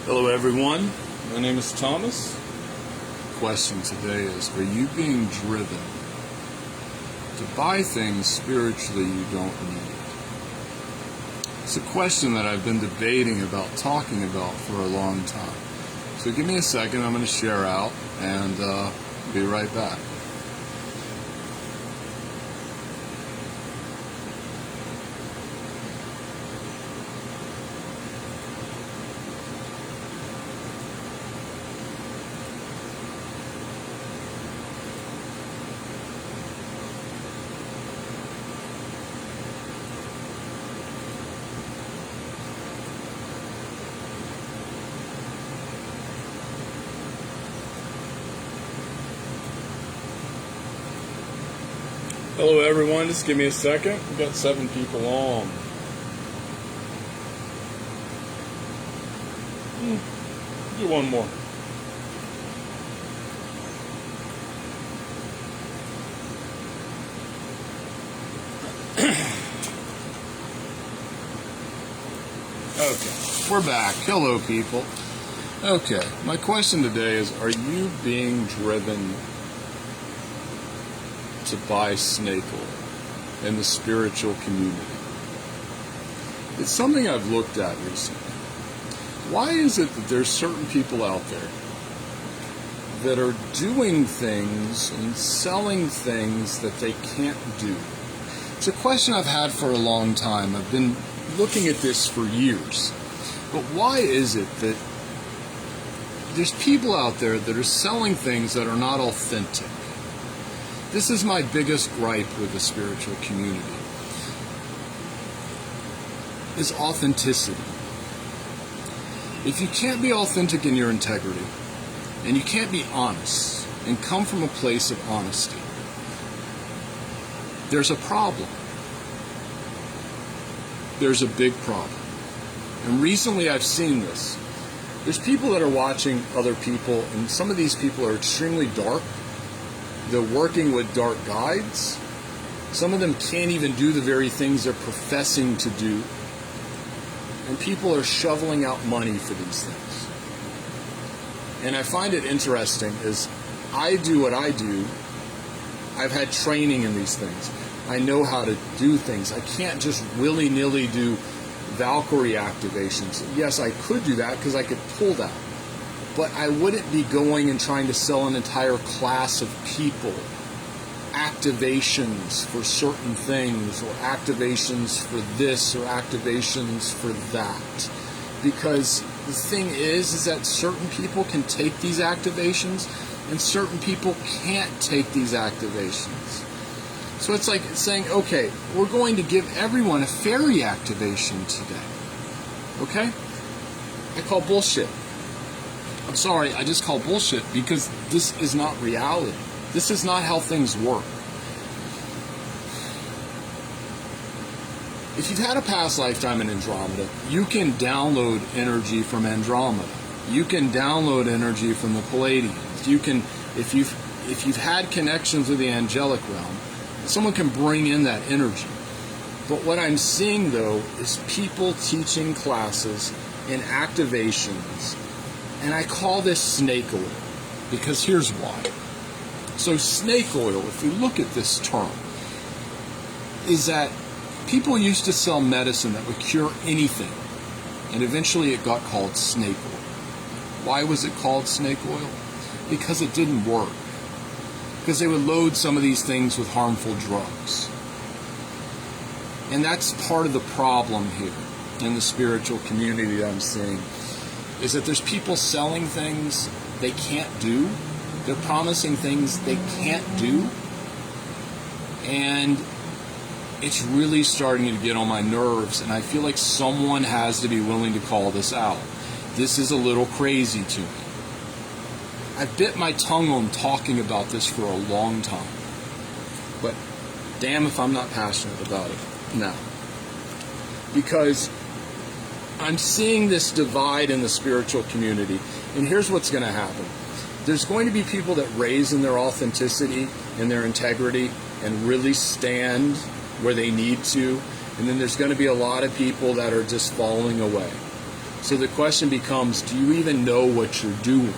Hello everyone, my name is Thomas. Question today is, are you being driven to buy things spiritually you don't need? It's a question that I've been debating about, talking about for a long time. So give me a second, I'm going to share out and be right back. Hello everyone, just give me a second. We've got 7 people on. Do one more. Okay, we're back. Hello people. Okay, my question today is, are you being driven to buy snake oil in the spiritual community? It's something I've looked at recently. Why is it that there's certain people out there that are doing things and selling things that they can't do? It's a question I've had for a long time. I've been looking at this for years. But why is it that there's people out there that are selling things that are not authentic? This is my biggest gripe with the spiritual community, is authenticity. If you can't be authentic in your integrity, and you can't be honest, and come from a place of honesty, there's a problem. There's a big problem. And recently I've seen this. There's people that are watching other people, and some of these people are extremely dark. They're working with dark guides. Some of them can't even do the very things they're professing to do. And people are shoveling out money for these things. And I find it interesting is I do what I do. I've had training in these things. I know how to do things. I can't just willy-nilly do Valkyrie activations. Yes, I could do that because I could pull that. But I wouldn't be going and trying to sell an entire class of people activations for certain things, or activations for this, or activations for that. Because the thing is that certain people can take these activations and certain people can't take these activations. So it's like saying, okay, we're going to give everyone a fairy activation today. Okay? I call bullshit. I'm sorry, I just call bullshit because this is not reality. This is not how things work. If you've had a past lifetime in Andromeda, you can download energy from Andromeda. You can download energy from the Palladians. You can, if you've had connections with the angelic realm, someone can bring in that energy. But what I'm seeing though is people teaching classes and activations. And I call this snake oil, because here's why. So snake oil, if you look at this term, is that people used to sell medicine that would cure anything, and eventually it got called snake oil. Why was it called snake oil? Because it didn't work. Because they would load some of these things with harmful drugs. And that's part of the problem here in the spiritual community that I'm seeing. Is that there's people selling things they can't do. They're promising things they can't do. And it's really starting to get on my nerves, and I feel like someone has to be willing to call this out. This is a little crazy to me. I've bit my tongue on talking about this for a long time. But damn if I'm not passionate about it now. Because I'm seeing this divide in the spiritual community, and here's what's going to happen. There's going to be people that raise in their authenticity and their integrity and really stand where they need to, and then there's going to be a lot of people that are just falling away. So the question becomes, do you even know what you're doing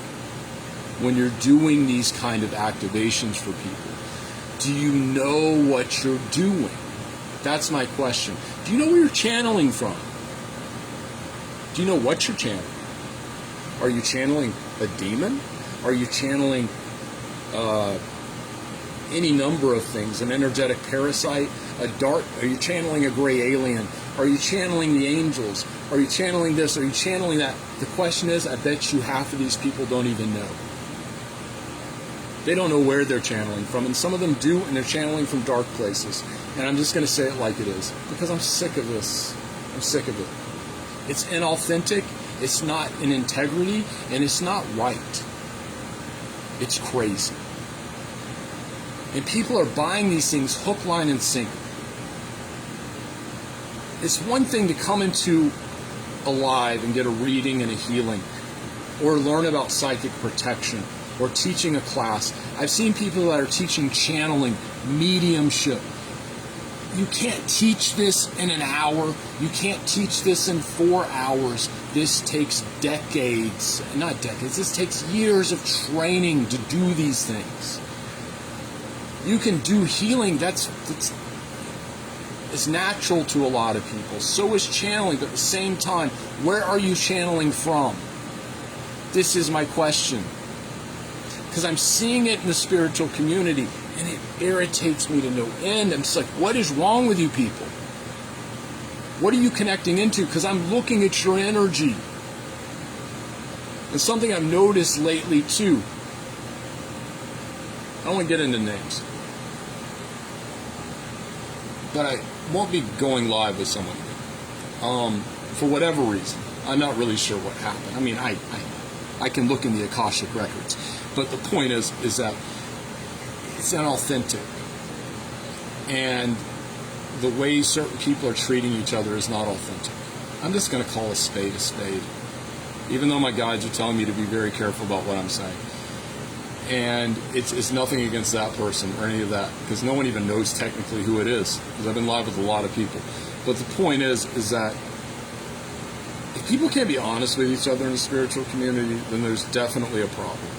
when you're doing these kind of activations for people? Do you know what you're doing? That's my question. Do you know where you're channeling from? Do you know what you're channeling? Are you channeling a demon? Are you channeling any number of things? An energetic parasite? Are you channeling a gray alien? Are you channeling the angels? Are you channeling this? Are you channeling that? The question is, I bet you half of these people don't even know. They don't know where they're channeling from, and some of them do, and they're channeling from dark places. And I'm just going to say it like it is, because I'm sick of this. I'm sick of it. It's inauthentic, it's not in integrity, and it's not right. It's crazy. And people are buying these things hook, line, and sinker. It's one thing to come into a live and get a reading and a healing, or learn about psychic protection, or teaching a class. I've seen people that are teaching channeling, mediumship. You can't teach this in an hour. You can't teach this in 4 hours. This takes decades, not decades, this takes years of training to do these things. You can do healing, it's natural to a lot of people. So is channeling, but at the same time, where are you channeling from? This is my question. Because I'm seeing it in the spiritual community, and it irritates me to no end. I'm just like, what is wrong with you people? What are you connecting into? Because I'm looking at your energy. And something I've noticed lately too, I don't want to get into names, but I won't be going live with someone for whatever reason. I'm not really sure what happened. I mean, I can look in the Akashic records, but the point is that it's inauthentic, and the way certain people are treating each other is not authentic. I'm just going to call a spade, even though my guides are telling me to be very careful about what I'm saying. And it's nothing against that person or any of that, because no one even knows technically who it is, because I've been live with a lot of people. But the point is that if people can't be honest with each other in the spiritual community, then there's definitely a problem.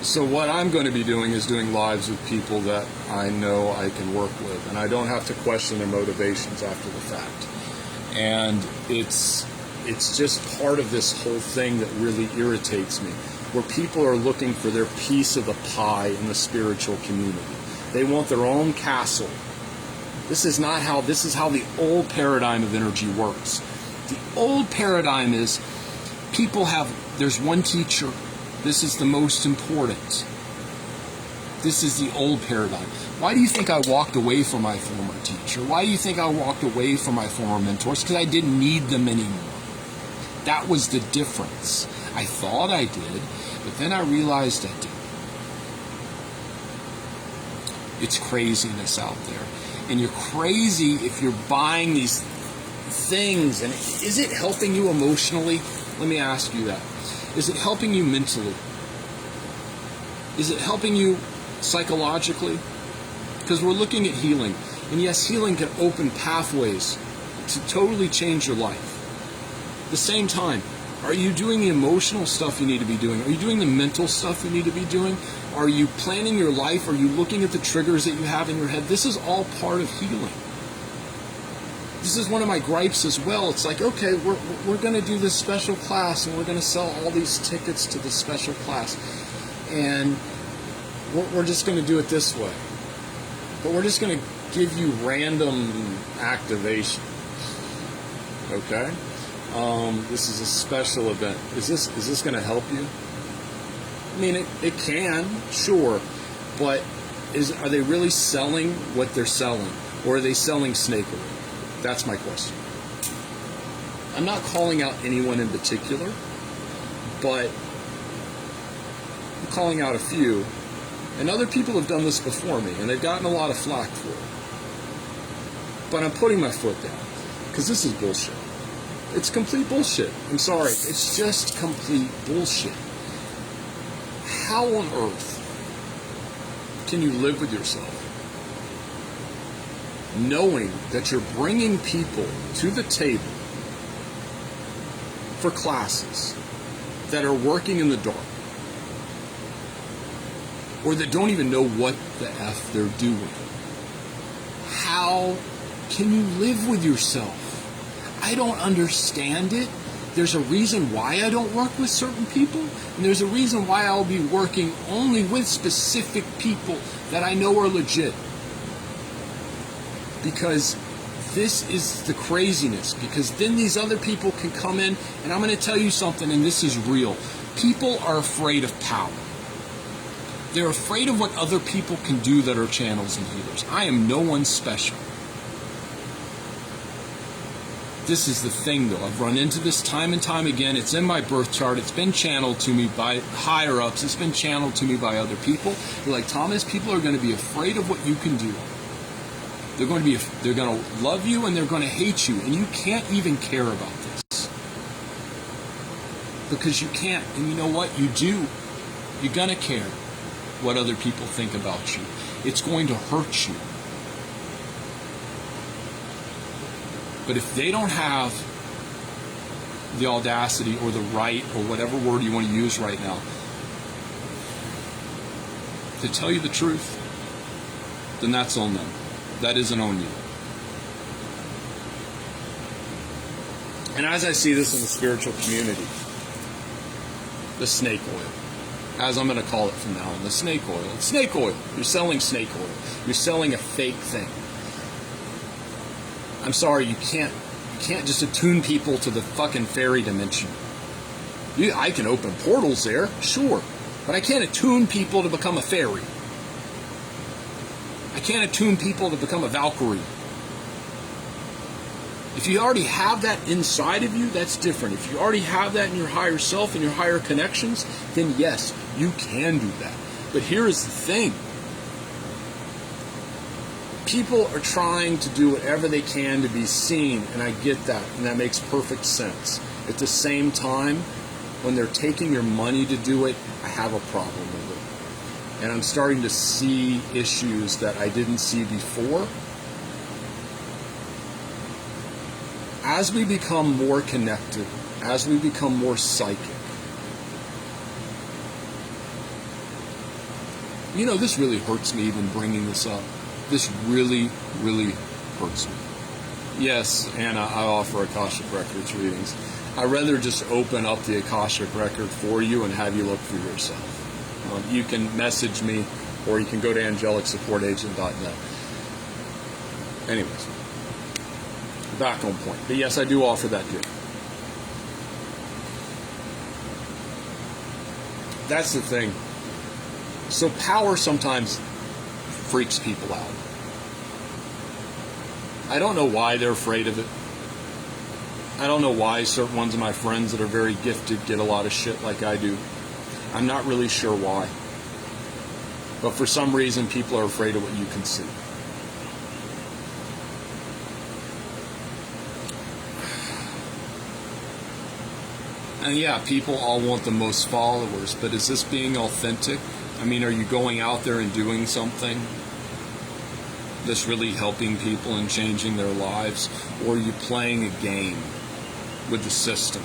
So what I'm going to be doing is doing lives with people that I know I can work with, and I don't have to question their motivations after the fact. And it's just part of this whole thing that really irritates me, where people are looking for their piece of the pie in the spiritual community. They want their own castle. This is how the old paradigm of energy works. The old paradigm is there's one teacher. This is the most important. This is the old paradigm. Why do you think I walked away from my former teacher? Why do you think I walked away from my former mentors? Because I didn't need them anymore. That was the difference. I thought I did, but then I realized I didn't. It's craziness out there. And you're crazy if you're buying these things. And is it helping you emotionally? Let me ask you that. Is it helping you mentally? Is it helping you psychologically? Because we're looking at healing. And yes, healing can open pathways to totally change your life. At the same time, are you doing the emotional stuff you need to be doing? Are you doing the mental stuff you need to be doing? Are you planning your life? Are you looking at the triggers that you have in your head? This is all part of healing. This is one of my gripes as well. It's like, okay, we're going to do this special class, and we're going to sell all these tickets to this special class, and we're just going to do it this way. But we're just going to give you random activation. Okay? This is a special event. Is this going to help you? I mean, it can, sure, but are they really selling what they're selling, or are they selling snakery? That's my question. I'm not calling out anyone in particular, but I'm calling out a few, and other people have done this before me, and they've gotten a lot of flack for it. But I'm putting my foot down, because this is bullshit. It's complete bullshit. I'm sorry. It's just complete bullshit. How on earth can you live with yourself knowing that you're bringing people to the table for classes that are working in the dark, or that don't even know what the F they're doing, how can you live with yourself? I don't understand it. There's a reason why I don't work with certain people, and there's a reason why I'll be working only with specific people that I know are legit. Because this is the craziness, because then these other people can come in, and I'm going to tell you something, and this is real. People are afraid of power. They're afraid of what other people can do that are channels and healers. I am no one special. This is the thing, though. I've run into this time and time again. It's in my birth chart. It's been channeled to me by higher ups. It's been channeled to me by other people. They're like, Thomas, people are going to be afraid of what you can do. They're going to love you and they're going to hate you, and you can't even care about this because you can't. And you know what? You do. You're going to care what other people think about you. It's going to hurt you. But if they don't have the audacity or the right, or whatever word you want to use right now, to tell you the truth, then that's on them. That isn't on you. And as I see this in the spiritual community, the snake oil, as I'm going to call it from now on, the snake oil. It's snake oil. You're selling snake oil. You're selling a fake thing. I'm sorry, you can't just attune people to the fucking fairy dimension. I can open portals there, sure, but I can't attune people to become a fairy. I can't attune people to become a Valkyrie. If you already have that inside of you, that's different. If you already have that in your higher self and your higher connections, then yes, you can do that. But here is the thing. People are trying to do whatever they can to be seen, and I get that, and that makes perfect sense. At the same time, when they're taking your money to do it, I have a problem with it. And I'm starting to see issues that I didn't see before. As we become more connected, as we become more psychic, you know, this really hurts me even bringing this up. This really, really hurts me. Yes, Anna, I offer Akashic Records readings. I'd rather just open up the Akashic Record for you and have you look for yourself. You can message me, or you can go to angelicsupportagent.net. Anyways, back on point. But yes, I do offer that too. That's the thing. So power sometimes freaks people out. I don't know why they're afraid of it. I don't know why certain ones of my friends that are very gifted get a lot of shit like I do. I'm not really sure why. But for some reason, people are afraid of what you can see. And yeah, people all want the most followers, but is this being authentic? I mean, are you going out there and doing something that's really helping people and changing their lives? Or are you playing a game with the system?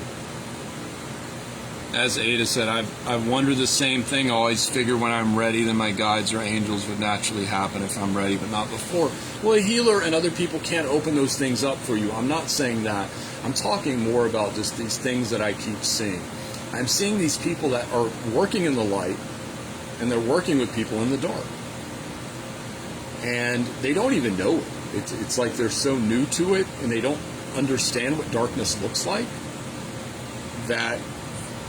As Ada said, I wonder the same thing. I always figure when I'm ready, then my guides or angels would naturally happen if I'm ready, but not before. Well, a healer and other people can't open those things up for you. I'm not saying that. I'm talking more about just these things that I keep seeing. I'm seeing these people that are working in the light, and they're working with people in the dark. And they don't even know it. It's like they're so new to it, and they don't understand what darkness looks like, that,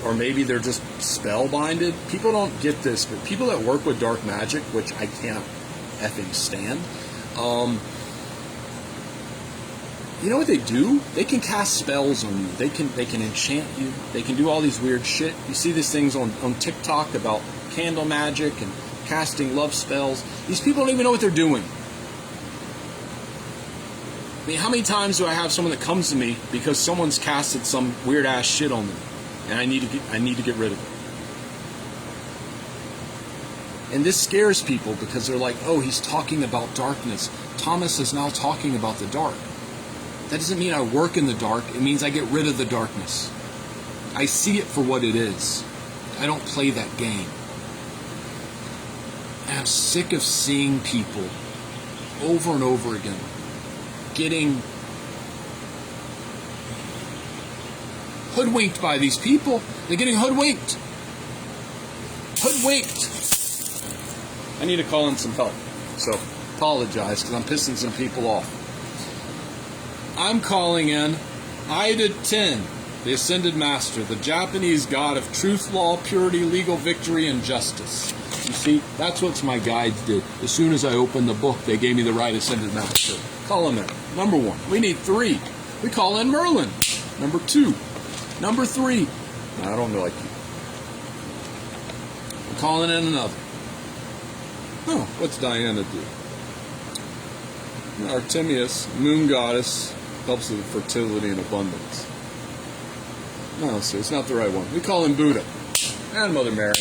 or maybe they're just spellbinded. People don't get this, but people that work with dark magic, which I can't effing stand, you know what they do? They can cast spells on you. They can enchant you. They can do all these weird shit. You see these things on TikTok about candle magic and casting love spells. These people don't even know what they're doing. I mean, how many times do I have someone that comes to me because someone's casted some weird ass shit on them, and I need to get rid of it. And this scares people because they're like, oh, he's talking about darkness. Thomas is now talking about the dark. That doesn't mean I work in the dark. It means I get rid of the darkness. I see it for what it is. I don't play that game. And I'm sick of seeing people over and over again getting hoodwinked by these people. They're getting hoodwinked. Hoodwinked. I need to call in some help. So, apologize because I'm pissing some people off. I'm calling in Ida 10, the Ascended Master, the Japanese god of truth, law, purity, legal victory, and justice. You see, that's what my guides did. As soon as I opened the book, they gave me the right Ascended Master. Call him in. Number 1. We need 3. We call in Merlin. Number 2. Number 3. I don't know like you. We're calling in another. Oh, what's Diana do? Artemis, moon goddess, helps with fertility and abundance. No, so it's not the right one. We call him Buddha. And Mother Mary.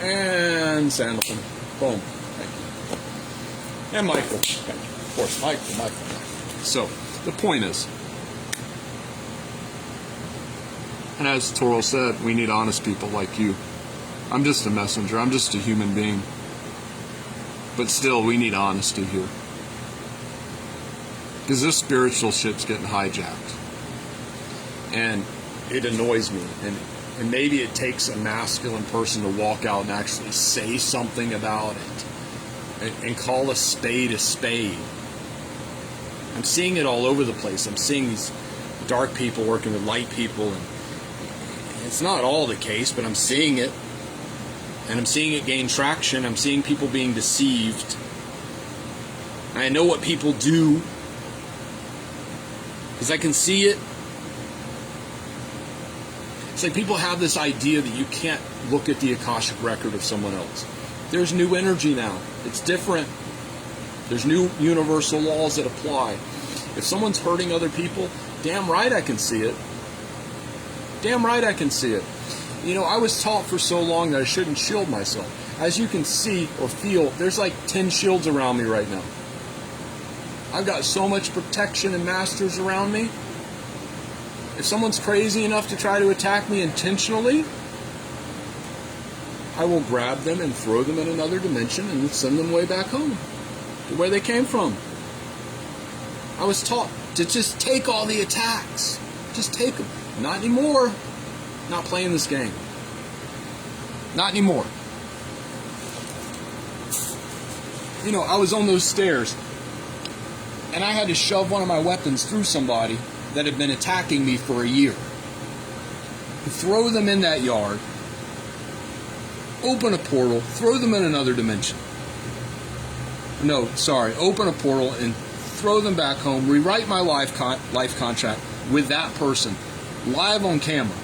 And Sandalphon. Boom. Thank you. And Michael. Thank you. Of course, Michael. So, the point is, and as Toro said, we need honest people like you. I'm just a messenger. I'm just a human being. But still, we need honesty here. Because this spiritual shit's getting hijacked. And it annoys me. And maybe it takes a masculine person to walk out and actually say something about it. And call a spade a spade. I'm seeing it all over the place. I'm seeing these dark people working with light people. And it's not all the case, but I'm seeing it. And I'm seeing it gain traction. I'm seeing people being deceived. I know what people do. Because I can see it. It's like people have this idea that you can't look at the Akashic record of someone else. There's new energy now. It's different. There's new universal laws that apply. If someone's hurting other people, damn right I can see it. Damn right I can see it. You know, I was taught for so long that I shouldn't shield myself. As you can see or feel, there's like 10 shields around me right now. I've got so much protection and masters around me. If someone's crazy enough to try to attack me intentionally, I will grab them and throw them in another dimension and send them way back home to where they came from. I was taught to just take all the attacks. Just take them. Not anymore. Not playing this game. Not anymore. You know, I was on those stairs and I had to shove one of my weapons through somebody that had been attacking me for a year. Throw them in that yard, open a portal, throw them in another dimension. No, sorry, open a portal and throw them back home, rewrite my life contract with that person, live on camera.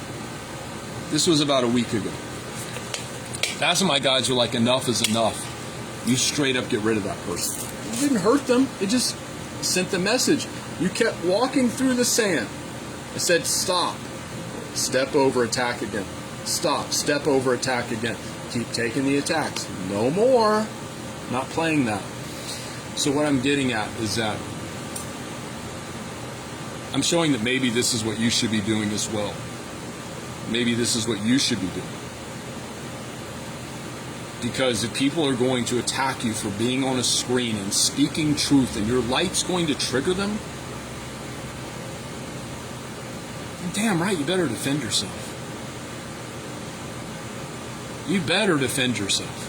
This was about a week ago. That's when my guys were like, enough is enough. You straight up get rid of that person. It didn't hurt them. It just sent the message. You kept walking through the sand. I said, stop. Step over, attack again. Stop. Step over, attack again. Keep taking the attacks. No more. Not playing that. So what I'm getting at is that I'm showing that maybe this is what you should be doing as well. Maybe this is what you should be doing. Because if people are going to attack you for being on a screen and speaking truth and your light's going to trigger them, damn right, you better defend yourself. You better defend yourself.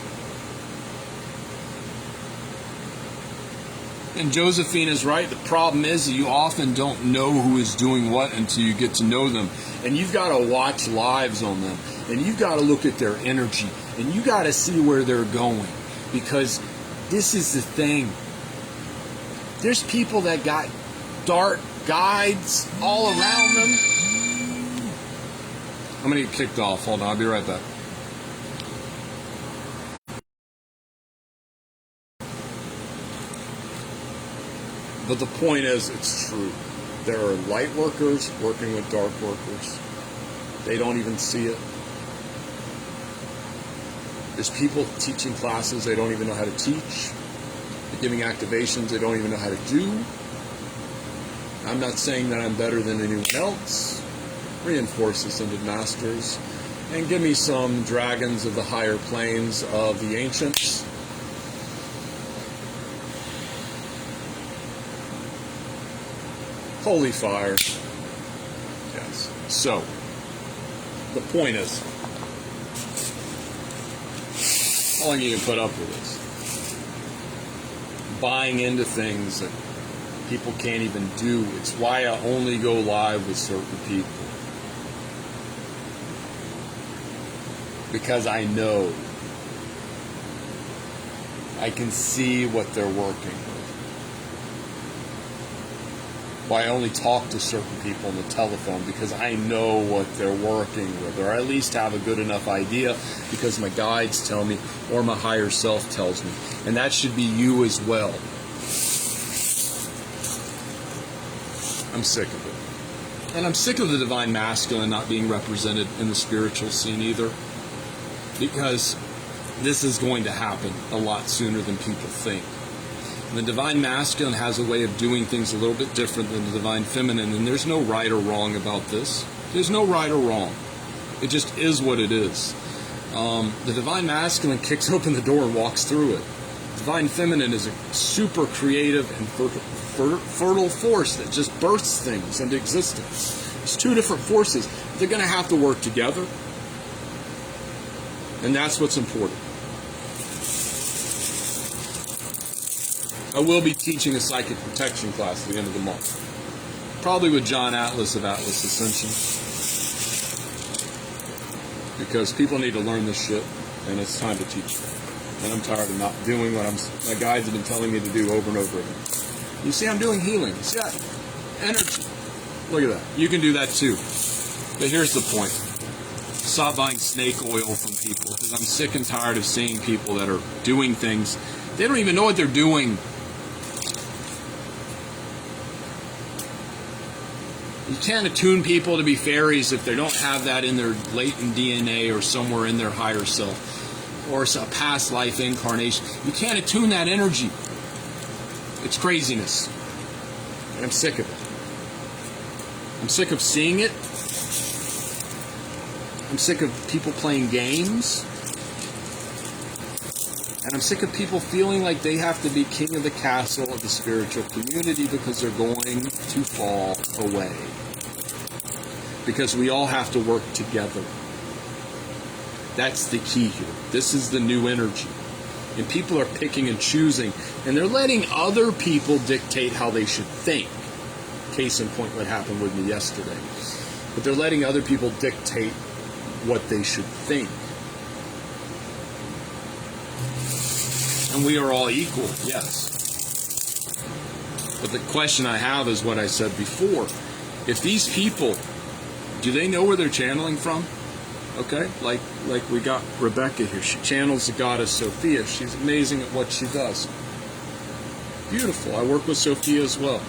And Josephine is right. The problem is that you often don't know who is doing what until you get to know them. And you've got to watch lives on them. And you've got to look at their energy. And you got to see where they're going. Because this is the thing. There's people that got dark guides all around them. I'm going to get kicked off. Hold on. I'll be right back. But the point is, it's true. There are light workers working with dark workers. They don't even see it. There's people teaching classes they don't even know how to teach. They're giving activations they don't even know how to do. I'm not saying that I'm better than anyone else. Reinforce Ascended Masters. And give me some dragons of the higher planes of the ancients. Holy fire. Yes. So, the point is, how long you can put up with this? Buying into things that people can't even do. It's why I only go live with certain people. Because I know. I can see what they're working with. Why I only talk to certain people on the telephone, because I know what they're working with, or at least have a good enough idea because my guides tell me, or my higher self tells me. And that should be you as well. I'm sick of it. And I'm sick of the divine masculine not being represented in the spiritual scene either. Because this is going to happen a lot sooner than people think. The divine masculine has a way of doing things a little bit different than the divine feminine, and there's no right or wrong about this. There's no right or wrong. It just is what it is. The divine masculine kicks open the door and walks through it. The divine feminine is a super creative and fertile force that just bursts things into existence. It's two different forces. They're going to have to work together, and that's what's important. I will be teaching a psychic protection class at the end of the month. Probably with John Atlas of Atlas Ascension. Because people need to learn this shit, and it's time to teach it. And I'm tired of not doing what my guides have been telling me to do over and over again. You see, I'm doing healing. You see that? Energy. Look at that. You can do that too. But here's the point. Stop buying snake oil from people, because I'm sick and tired of seeing people that are doing things. They don't even know what they're doing. You can't attune people to be fairies if they don't have that in their latent DNA or somewhere in their higher self or a past life incarnation. You can't attune that energy. It's craziness. And I'm sick of it. I'm sick of seeing it. I'm sick of people playing games. And I'm sick of people feeling like they have to be king of the castle of the spiritual community because they're going to fall away. Because we all have to work together. That's the key here. This is the new energy. And people are picking and choosing. And they're letting other people dictate how they should think. Case in point, what happened with me yesterday. But they're letting other people dictate what they should think. And we are all equal, yes. But the question I have is what I said before. If these people, do they know where they're channeling from? Okay, like we got Rebecca here. She channels the goddess Sophia. She's amazing at what she does. Beautiful. I work with Sophia as well.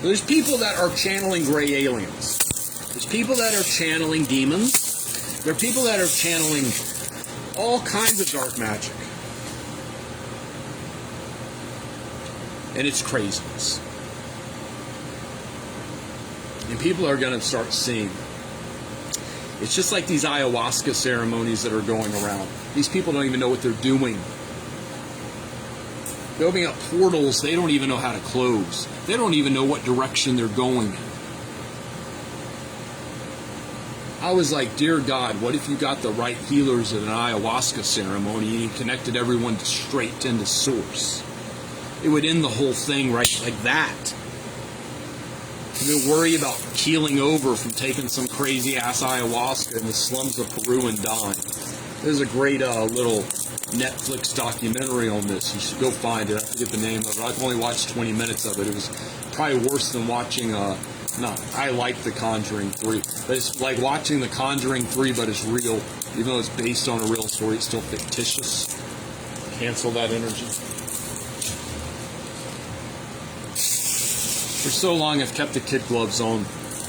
There's people that are channeling gray aliens. There's people that are channeling demons. There are people that are channeling all kinds of dark magic. And it's craziness. And people are going to start seeing. It's just like these ayahuasca ceremonies that are going around. These people don't even know what they're doing. They're opening up portals they don't even know how to close. They don't even know what direction they're going in. I was like, dear God, what if you got the right healers at an ayahuasca ceremony and you connected everyone straight into source? It would end the whole thing right like that. You don't worry about keeling over from taking some crazy ass ayahuasca in the slums of Peru and dying. There's a great little Netflix documentary on this. You should go find it. I forget the name of it. I've only watched 20 minutes of it. It was probably worse than watching I like The Conjuring 3. But it's like watching The Conjuring 3, but it's real. Even though it's based on a real story, it's still fictitious. Cancel that energy. For so long, I've kept the kid gloves on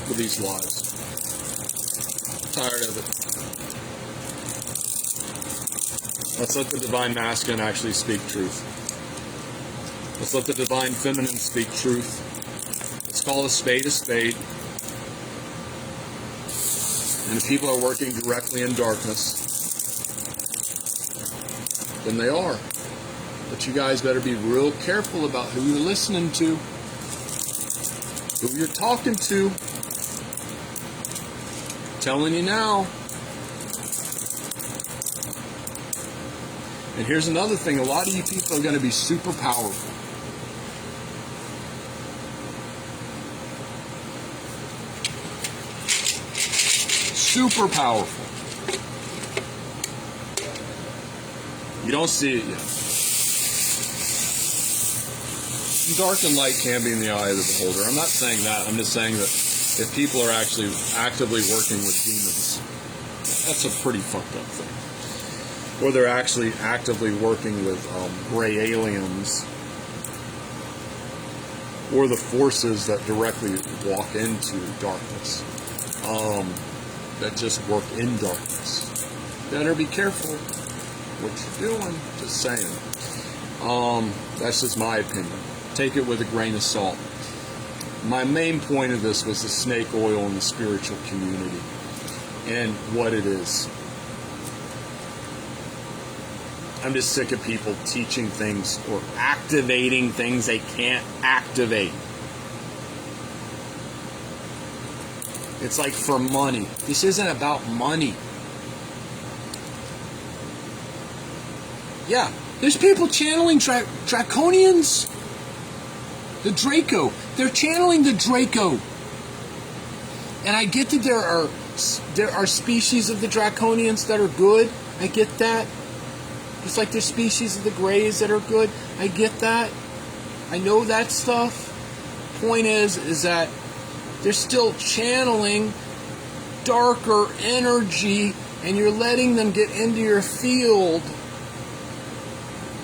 with these lies. I'm tired of it. Let's let the divine masculine actually speak truth. Let's let the divine feminine speak truth. Let's call a spade a spade. and if people are working directly in darkness, then they are. But you guys better be real careful about who you're listening to, who you're talking to. I'm telling you now. And here's another thing. A lot of you people are going to be super powerful. Super powerful. You don't see it yet. Dark and light can be in the eye of the beholder. I'm not saying that. I'm just saying that if people are actually actively working with demons, that's a pretty fucked up thing. Or they're actually actively working with gray aliens, or the forces that directly walk into darkness, that just work in darkness. Better be careful what you're doing. Just saying. That's just my opinion. Take it with a grain of salt. My main point of this was the snake oil in the spiritual community and what it is. I'm just sick of people teaching things or activating things they can't activate. It's like for money. This isn't about money. Yeah, there's people channeling draconians. The Draco. They're channeling the Draco. And I get that there are species of the draconians that are good. I get that. Just like there's species of the Greys that are good. I get that. I know that stuff. Point is that they're still channeling darker energy and you're letting them get into your field.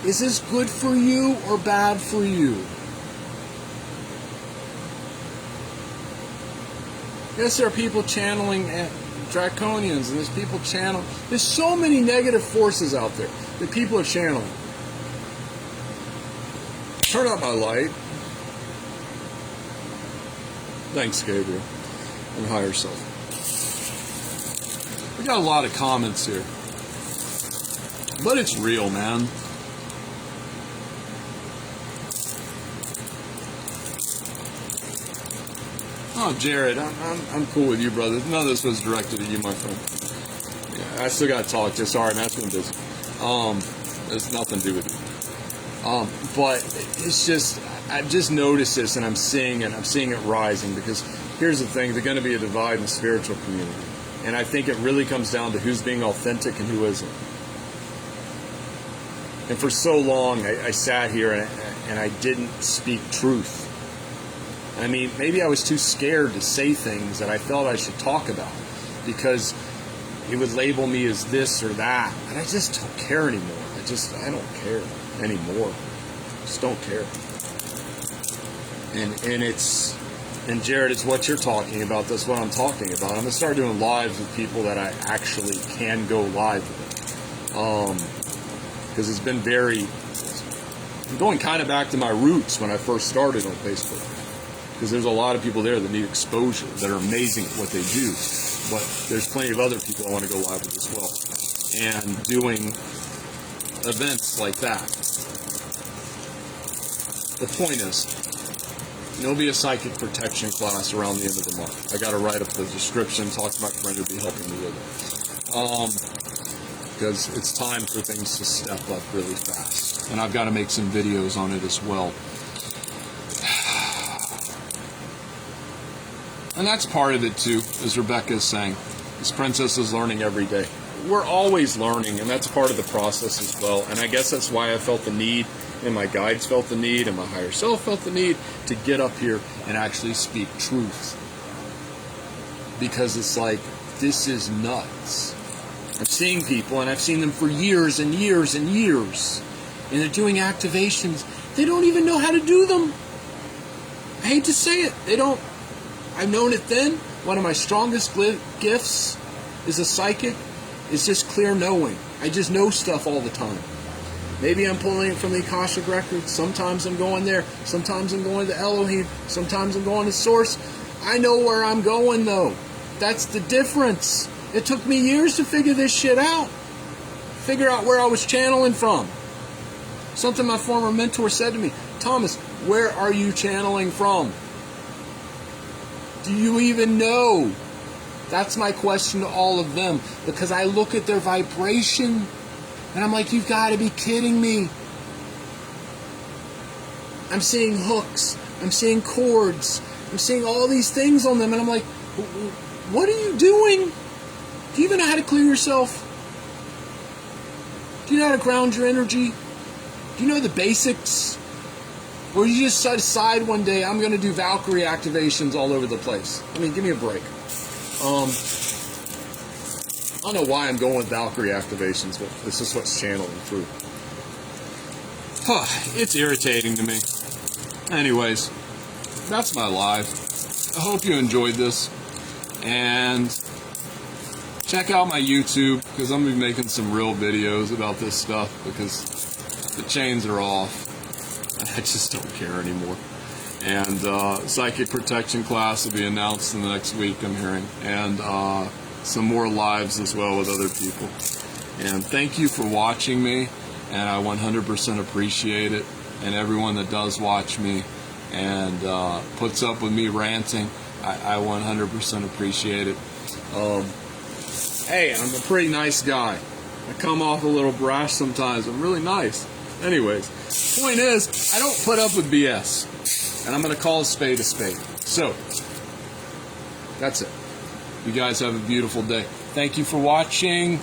Is this good for you or bad for you? Yes, there are people channeling draconians, and there's people channeling. There's so many negative forces out there that people are channeling. Turn out my light. Thanks, Gabriel. And higher self. We got a lot of comments here. But it's real, man. Oh, Jared, I'm cool with you, brother. None of this was directed at you, my friend. Yeah, I still got to talk to you. Sorry, man. It's been busy. There's nothing to do with you. But it's just, I've just noticed this, and I'm seeing it rising, because here's the thing. There's going to be a divide in the spiritual community. And I think it really comes down to who's being authentic and who isn't. And for so long, I sat here and I didn't speak truth. I mean, maybe I was too scared to say things that I felt I should talk about because it would label me as this or that. And I just don't care anymore. I don't care anymore. Just don't care. And Jared, it's what you're talking about. That's what I'm talking about. I'm going to start doing lives with people that I actually can go live with. Because it's been I'm going kind of back to my roots when I first started on Facebook. Because there's a lot of people there that need exposure, that are amazing at what they do. But there's plenty of other people I want to go live with as well. And doing events like that. The point is, there'll be a psychic protection class around the end of the month. I got to write up the description, talk to my friend who'll be helping me with it. Because it's time for things to step up really fast. And I've got to make some videos on it as well. And that's part of it too, as Rebecca is saying. This princess is learning every day. We're always learning, and that's part of the process as well. And I guess that's why I felt the need, and my guides felt the need, and my higher self felt the need to get up here and actually speak truth. Because it's like, this is nuts. I'm seeing people, and I've seen them for years and years and years, and they're doing activations. They don't even know how to do them. I hate to say it. They don't. I've known it then. One of my strongest gifts is a psychic. It's just clear knowing. I just know stuff all the time. Maybe I'm pulling it from the Akashic Records. Sometimes I'm going there. Sometimes I'm going to Elohim. Sometimes I'm going to Source. I know where I'm going, though. That's the difference. It took me years to figure this shit out. Figure out where I was channeling from. Something my former mentor said to me, Thomas, where are you channeling from? Do you even know? That's my question to all of them, because I look at their vibration and I'm like, you've got to be kidding me. I'm seeing hooks, I'm seeing cords, I'm seeing all these things on them, and I'm like, what are you doing? Do you even know how to clear yourself? Do you know how to ground your energy? Do you know the basics? Or you just decide one day, I'm going to do Valkyrie activations all over the place? I mean, give me a break. I don't know why I'm going with Valkyrie activations, but this is what's channeling through. It's irritating to me. Anyways, that's my live. I hope you enjoyed this. And check out my YouTube, because I'm going to be making some real videos about this stuff, because the chains are off. I just don't care anymore. And psychic protection class will be announced in the next week, I'm hearing. And some more lives as well with other people. And thank you for watching me. And I 100% appreciate it. And everyone that does watch me and puts up with me ranting, I 100% appreciate it. Hey, I'm a pretty nice guy. I come off a little brash sometimes. I'm really nice. Anyways, point is, I don't put up with BS. And I'm going to call a spade a spade. So, that's it. You guys have a beautiful day. Thank you for watching.